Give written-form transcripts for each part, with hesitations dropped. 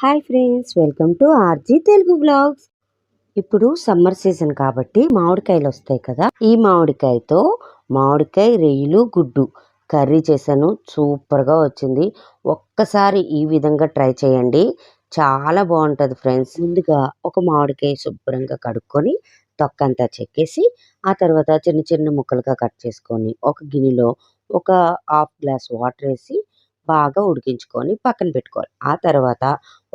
Hi friends, welcome to RG Telugu blogs. ఇప్పుడు summer season కాబట్టి మామిడికాయలు వస్తాయి కదా. ఈ మామిడికాయతో మామిడికాయ రొయ్యలు గుడ్డు కర్రీ చేశాను. సూపర్గా వచ్చింది. ఒక్కసారి ఈ విధంగా ట్రై చేయండి, చాలా బాగుంటుంది ఫ్రెండ్స్. ముందుగా ఒక మామిడికాయ శుభ్రంగా కడుక్కొని తొక్కంతా చెక్కేసి ఆ తర్వాత చిన్న చిన్న ముక్కలుగా కట్ చేసుకొని ఒక గిన్నెలో ఒక హాఫ్ గ్లాస్ వాటర్ వేసి బాగా ఉడికించుకొని పక్కన పెట్టుకోవాలి. ఆ తర్వాత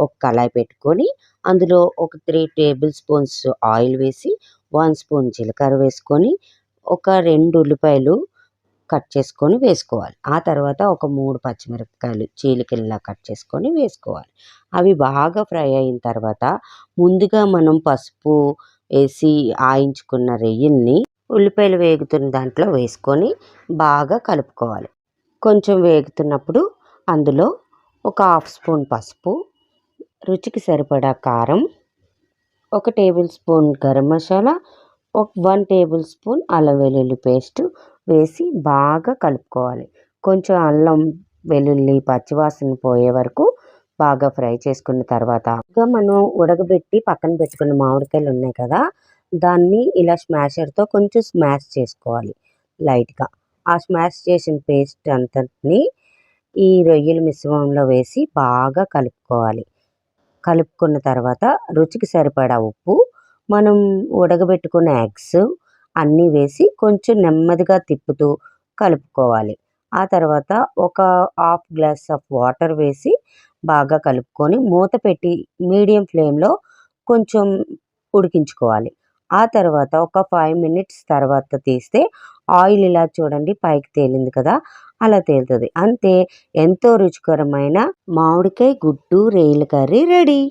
ఒక కళాయి పెట్టుకొని అందులో ఒక 3 టేబుల్ స్పూన్స్ ఆయిల్ వేసి 1 స్పూన్ జీలకర్ర వేసుకొని ఒక 2 ఉల్లిపాయలు కట్ చేసుకొని వేసుకోవాలి. ఆ తర్వాత ఒక 3 పచ్చిమిరపకాయలు చీలికల్లా కట్ చేసుకొని వేసుకోవాలి. అవి బాగా ఫ్రై అయిన తర్వాత ముందుగా మనం పసుపు వేసి ఆయించుకున్న రొయ్యల్ని ఉల్లిపాయలు వేగుతున్న దాంట్లో వేసుకొని బాగా కలుపుకోవాలి. కొంచెం వేగుతున్నప్పుడు అందులో ఒక హాఫ్ స్పూన్ పసుపు, రుచికి సరిపడా కారం, ఒక table spoon garam masala, 1 table spoon అల్లం వెల్లుల్లి పేస్ట్ వేసి బాగా కలుపుకోవాలి. కొంచెం అల్లం వెల్లుల్లి పచ్చివాసన పోయే వరకు బాగా ఫ్రై చేసుకున్న తర్వాత ఇంకా మనం ఉడకబెట్టి పక్కన పెట్టుకున్న మామిడికాయలు ఉన్నాయి కదా, దాన్ని ఇలా స్మాషర్తో కొంచెం స్మాష్ చేసుకోవాలి లైట్గా. ఆ స్మాష్ చేసిన పేస్ట్ అంతటిని ఈ రొయ్యల మిశ్రమంలో వేసి బాగా కలుపుకోవాలి. కలుపుకున్న తర్వాత రుచికి సరిపడా ఉప్పు, మనం ఉడకబెట్టుకున్న ఎగ్స్ అన్నీ వేసి కొంచెం నెమ్మదిగా తిప్పుతూ కలుపుకోవాలి. ఆ తర్వాత ఒక హాఫ్ గ్లాస్ ఆఫ్ వాటర్ వేసి బాగా కలుపుకొని మూత పెట్టి మీడియం ఫ్లేమ్లో కొంచెం ఉడికించుకోవాలి. ఆ తర్వాత ఒక 5 మినిట్స్ తర్వాత తీస్తే ఆయిల్ ఇలా చూడండి పైకి తేలింది కదా, అలా తేలుతుంది. అంతే, ఎంతో రుచికరమైన మామిడికాయ గుడ్డు రొయ్యల కర్రీ రెడీ.